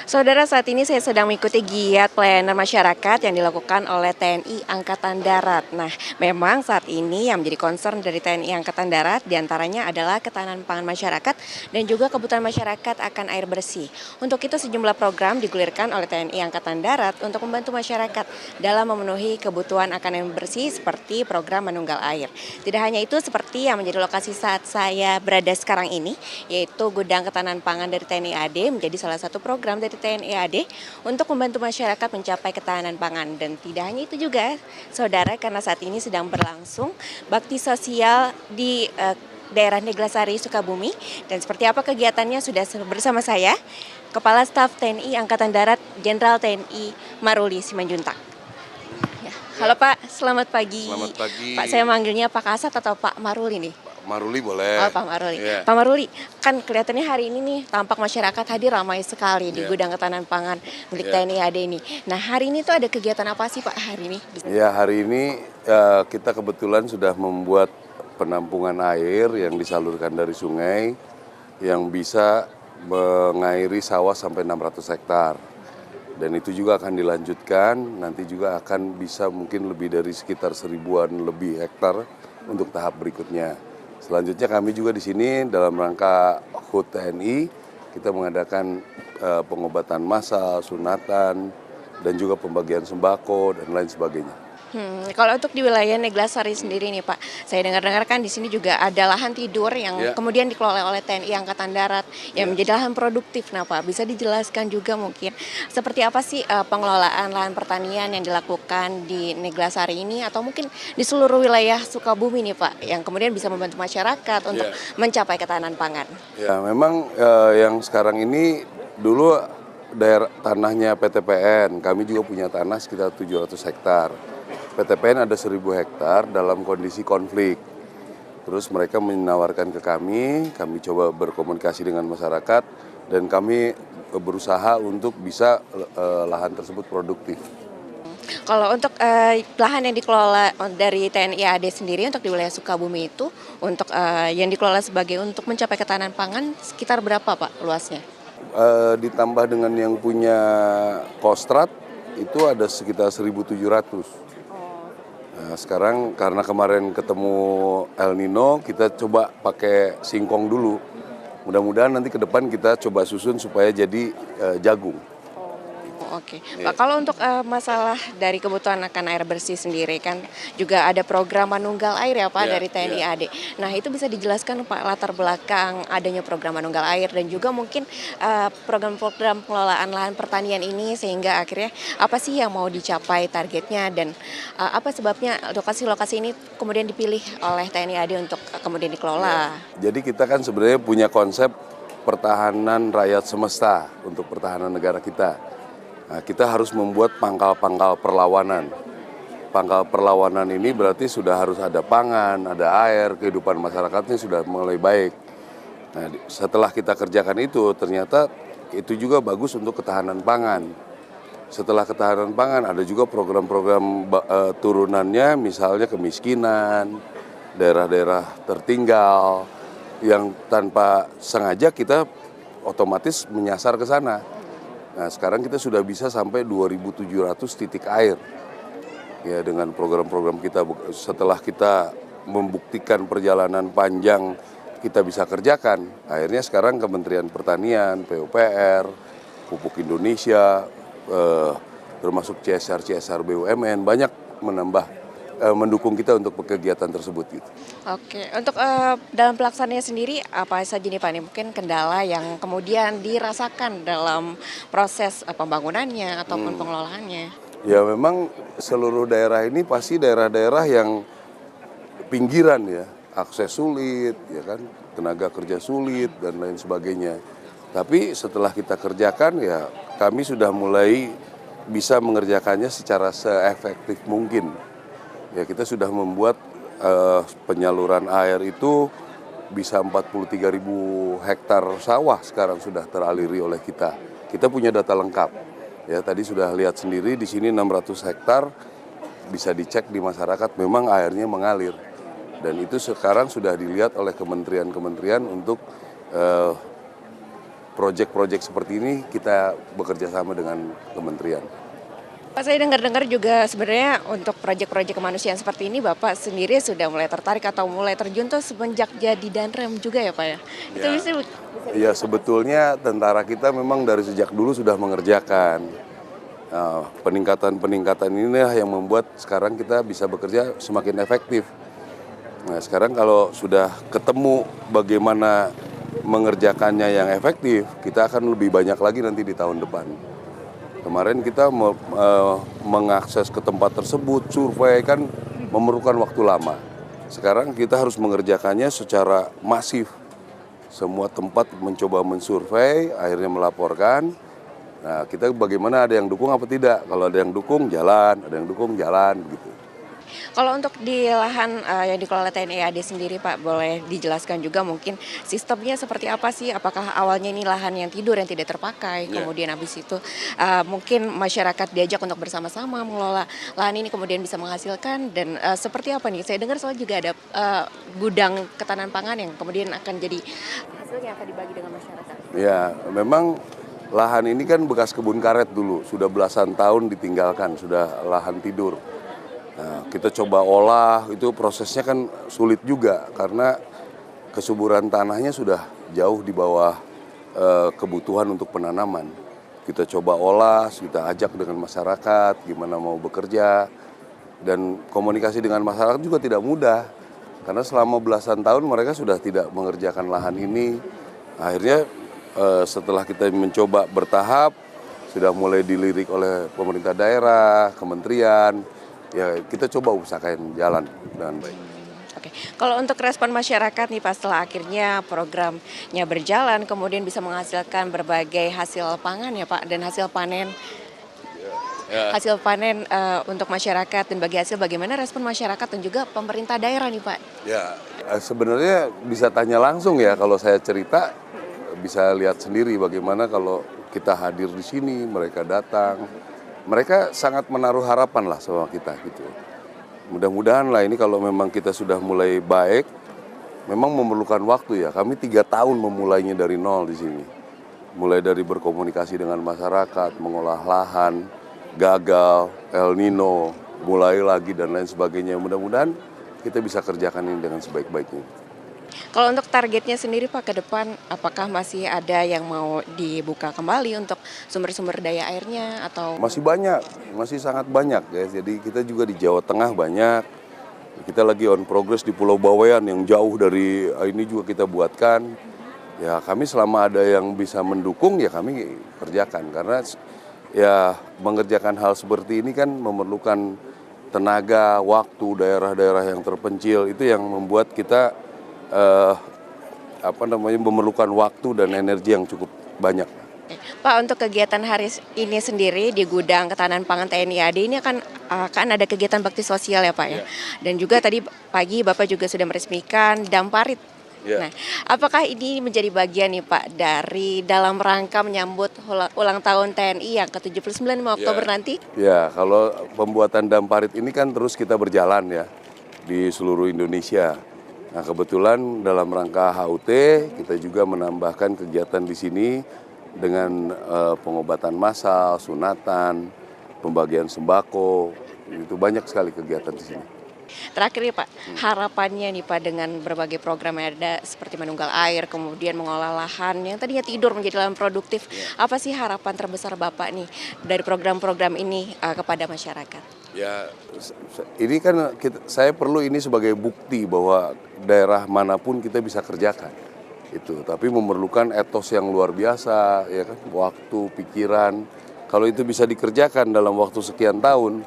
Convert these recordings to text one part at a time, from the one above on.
Saudara, saat ini saya sedang mengikuti giat pelayanan masyarakat yang dilakukan oleh TNI Angkatan Darat. Nah, memang saat ini yang menjadi concern dari TNI Angkatan Darat diantaranya adalah ketahanan pangan masyarakat dan juga kebutuhan masyarakat akan air bersih. Untuk itu sejumlah program digulirkan oleh TNI Angkatan Darat untuk membantu masyarakat dalam memenuhi kebutuhan akan air bersih seperti program Manunggal Air. Tidak hanya itu, seperti yang menjadi lokasi saat saya berada sekarang ini, yaitu gudang ketahanan pangan dari TNI AD menjadi salah satu program dari TNI AD untuk membantu masyarakat mencapai ketahanan pangan. Dan tidak hanya itu juga, saudara, karena saat ini sedang berlangsung bakti sosial di daerah Neglasari, Sukabumi. Dan seperti apa kegiatannya sudah bersama saya, Kepala Staf TNI Angkatan Darat Jenderal TNI Maruli Simanjuntak. Ya. Halo Pak, selamat pagi. Selamat pagi. Pak, saya manggilnya Pak Kasat atau Pak Maruli nih? Maruli boleh. Oh, Pak Maruli. Yeah. Pak Maruli, kan kelihatannya hari ini nih tampak masyarakat hadir ramai sekali di gudang ketahanan pangan milik TNI AD ini. Nah, hari ini tuh ada kegiatan apa sih Pak hari ini? Ya, hari ini kita kebetulan sudah membuat penampungan air yang disalurkan dari sungai yang bisa mengairi sawah sampai 600 hektar. Dan itu juga akan dilanjutkan, nanti juga akan bisa mungkin lebih dari sekitar 1000-an lebih hektar untuk tahap berikutnya. Selanjutnya kami juga di sini dalam rangka HUT TNI kita mengadakan pengobatan massal, sunatan, dan juga pembagian sembako dan lain sebagainya. Kalau untuk di wilayah Neglasari sendiri nih Pak, saya dengar-dengar kan di sini juga ada lahan tidur yang kemudian dikelola oleh TNI Angkatan Darat yang menjadi lahan produktif. Nah Pak, bisa dijelaskan juga mungkin seperti apa sih pengelolaan lahan pertanian yang dilakukan di Neglasari ini atau mungkin di seluruh wilayah Sukabumi nih Pak, yang kemudian bisa membantu masyarakat untuk mencapai ketahanan pangan? Ya, memang yang sekarang ini dulu daerah tanahnya PTPN, kami juga punya tanah sekitar 700 hektar. PTPN ada 1000 hektar dalam kondisi konflik. Terus mereka menawarkan ke kami coba berkomunikasi dengan masyarakat dan kami berusaha untuk bisa lahan tersebut produktif. Kalau untuk lahan yang dikelola dari TNI AD sendiri untuk di wilayah Sukabumi itu, untuk yang dikelola sebagai untuk mencapai ketahanan pangan sekitar berapa Pak luasnya? Ditambah dengan yang punya Kostrad itu ada sekitar 1.700. Nah, sekarang karena kemarin ketemu El Nino, kita coba pakai singkong dulu. Mudah-mudahan nanti ke depan kita coba susun supaya jadi jagung. Oke. Pak, kalau untuk masalah dari kebutuhan akan air bersih sendiri kan juga ada program Manunggal Air ya Pak dari TNI AD. Nah itu bisa dijelaskan Pak latar belakang adanya program Manunggal Air dan juga mungkin program-program pengelolaan lahan pertanian ini sehingga akhirnya apa sih yang mau dicapai targetnya dan apa sebabnya lokasi-lokasi ini kemudian dipilih oleh TNI AD untuk kemudian dikelola. Jadi kita kan sebenarnya punya konsep pertahanan rakyat semesta untuk pertahanan negara kita. Nah, kita harus membuat pangkal-pangkal perlawanan. Pangkal perlawanan ini berarti sudah harus ada pangan, ada air, kehidupan masyarakatnya sudah mulai baik. Nah, setelah kita kerjakan itu, ternyata itu juga bagus untuk ketahanan pangan. Setelah ketahanan pangan, ada juga program-program turunannya, misalnya kemiskinan, daerah-daerah tertinggal, yang tanpa sengaja kita otomatis menyasar ke sana. Nah, sekarang kita sudah bisa sampai 2.700 titik air. Ya, dengan program-program kita setelah kita membuktikan perjalanan panjang kita bisa kerjakan. Akhirnya sekarang Kementerian Pertanian, PUPR, Pupuk Indonesia, termasuk CSR BUMN banyak mendukung kita untuk kegiatan tersebut gitu. Oke, untuk dalam pelaksanaannya sendiri apa saja nih Pak? Nih mungkin kendala yang kemudian dirasakan dalam proses pembangunannya ataupun pengelolaannya? Ya memang seluruh daerah ini pasti daerah-daerah yang pinggiran ya, akses sulit, ya kan, tenaga kerja sulit dan lain sebagainya. Tapi setelah kita kerjakan ya kami sudah mulai bisa mengerjakannya secara seefektif mungkin. Ya kita sudah membuat penyaluran air itu bisa 43.000 hektar sawah sekarang sudah teraliri oleh kita. Kita punya data lengkap. Ya tadi sudah lihat sendiri di sini 600 hektar bisa dicek di masyarakat memang airnya mengalir. Dan itu sekarang sudah dilihat oleh kementerian-kementerian untuk proyek-proyek seperti ini kita bekerja sama dengan kementerian. Pak, saya dengar-dengar juga sebenarnya untuk proyek-proyek kemanusiaan seperti ini Bapak sendiri sudah mulai tertarik atau mulai terjun tuh semenjak jadi Danrem juga ya Pak ya? Itu Ya. bisa Ya sebetulnya tentara kita memang dari sejak dulu sudah mengerjakan. Peningkatan-peningkatan inilah yang membuat sekarang kita bisa bekerja semakin efektif. Nah sekarang kalau sudah ketemu bagaimana mengerjakannya yang efektif, kita akan lebih banyak lagi nanti di tahun depan. Kemarin kita mengakses ke tempat tersebut, survei kan memerlukan waktu lama. Sekarang kita harus mengerjakannya secara masif. Semua tempat mencoba mensurvei, akhirnya melaporkan. Nah, kita bagaimana ada yang dukung apa tidak? Kalau ada yang dukung jalan, ada yang dukung jalan, begitu. Kalau untuk di lahan yang dikelola TNI AD sendiri Pak, boleh dijelaskan juga mungkin sistemnya seperti apa sih? Apakah awalnya ini lahan yang tidur yang tidak terpakai, kemudian habis itu mungkin masyarakat diajak untuk bersama-sama mengelola lahan ini kemudian bisa menghasilkan dan seperti apa nih? Saya dengar soal juga ada gudang ketahanan pangan yang kemudian akan jadi hasil yang akan dibagi dengan masyarakat. Ya, memang lahan ini kan bekas kebun karet dulu, sudah belasan tahun ditinggalkan, sudah lahan tidur. Nah, kita coba olah, itu prosesnya kan sulit juga karena kesuburan tanahnya sudah jauh di bawah kebutuhan untuk penanaman. Kita coba olah, kita ajak dengan masyarakat, gimana mau bekerja, dan komunikasi dengan masyarakat juga tidak mudah. Karena selama belasan tahun mereka sudah tidak mengerjakan lahan ini. Akhirnya setelah kita mencoba bertahap, sudah mulai dilirik oleh pemerintah daerah, kementerian, ya kita coba usahakan jalan dengan baik. Oke, kalau untuk respon masyarakat nih Pak setelah akhirnya programnya berjalan kemudian bisa menghasilkan berbagai hasil pangan ya Pak dan hasil panen hasil panen untuk masyarakat dan bagi hasil bagaimana respon masyarakat dan juga pemerintah daerah nih Pak? Ya, sebenarnya bisa tanya langsung ya kalau saya cerita bisa lihat sendiri bagaimana kalau kita hadir di sini mereka datang. Mereka sangat menaruh harapan lah sama kita gitu. Mudah-mudahan lah ini kalau memang kita sudah mulai baik, memang memerlukan waktu ya. Kami 3 tahun memulainya dari nol di sini. Mulai dari berkomunikasi dengan masyarakat, mengolah lahan, gagal, El Nino, mulai lagi dan lain sebagainya. Mudah-mudahan kita bisa kerjakan ini dengan sebaik-baiknya. Kalau untuk targetnya sendiri Pak ke depan apakah masih ada yang mau dibuka kembali untuk sumber-sumber daya airnya atau Masih banyak, masih sangat banyak ya. Jadi kita juga di Jawa Tengah banyak. Kita lagi on progress di Pulau Bawean yang jauh dari ini juga kita buatkan. Ya kami selama ada yang bisa mendukung ya kami kerjakan. Karena ya mengerjakan hal seperti ini kan memerlukan tenaga, waktu, daerah-daerah yang terpencil. Itu yang membuat kita memerlukan waktu dan energi yang cukup banyak. Pak untuk kegiatan hari ini sendiri di gudang ketahanan pangan TNI AD ini akan ada kegiatan bakti sosial ya Pak ya. Dan juga tadi pagi Bapak juga sudah meresmikan Damparit. Nah, apakah ini menjadi bagian nih Pak dari dalam rangka menyambut ulang tahun TNI yang ke-79 Oktober nanti? Ya, kalau pembuatan Damparit ini kan terus kita berjalan ya di seluruh Indonesia. Nah, kebetulan dalam rangka HUT kita juga menambahkan kegiatan di sini dengan pengobatan massal, sunatan, pembagian sembako, itu banyak sekali kegiatan di sini. Terakhir nih Pak, harapannya nih Pak dengan berbagai program yang ada seperti menunggal air, kemudian mengolah lahan yang tadinya tidur menjadi lahan produktif. Apa sih harapan terbesar Bapak nih dari program-program ini kepada masyarakat? Ya, ini kan saya perlu ini sebagai bukti bahwa daerah manapun kita bisa kerjakan. Itu, tapi memerlukan etos yang luar biasa, ya kan, waktu, pikiran. Kalau itu bisa dikerjakan dalam waktu sekian tahun,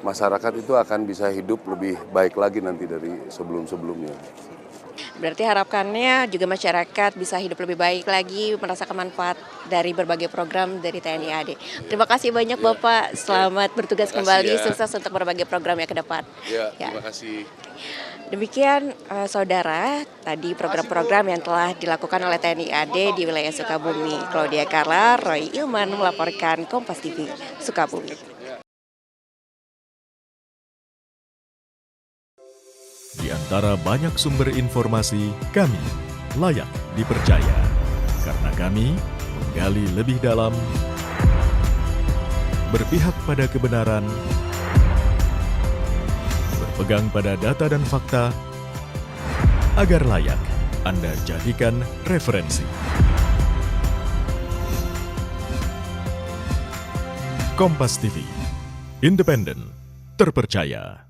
masyarakat itu akan bisa hidup lebih baik lagi nanti dari sebelum-sebelumnya. Berarti harapannya juga masyarakat bisa hidup lebih baik lagi, merasakan manfaat dari berbagai program dari TNI AD. Terima kasih banyak Bapak, selamat bertugas kembali, sukses untuk berbagai programnya ke depan. Terima kasih. Demikian saudara, tadi program-program yang telah dilakukan oleh TNI AD di wilayah Sukabumi. Claudia Carla, Roy Ilman melaporkan Kompas TV, Sukabumi. Di antara banyak sumber informasi, kami layak dipercaya. Karena kami menggali lebih dalam, berpihak pada kebenaran, berpegang pada data dan fakta, agar layak Anda jadikan referensi. Kompas TV, independen, terpercaya.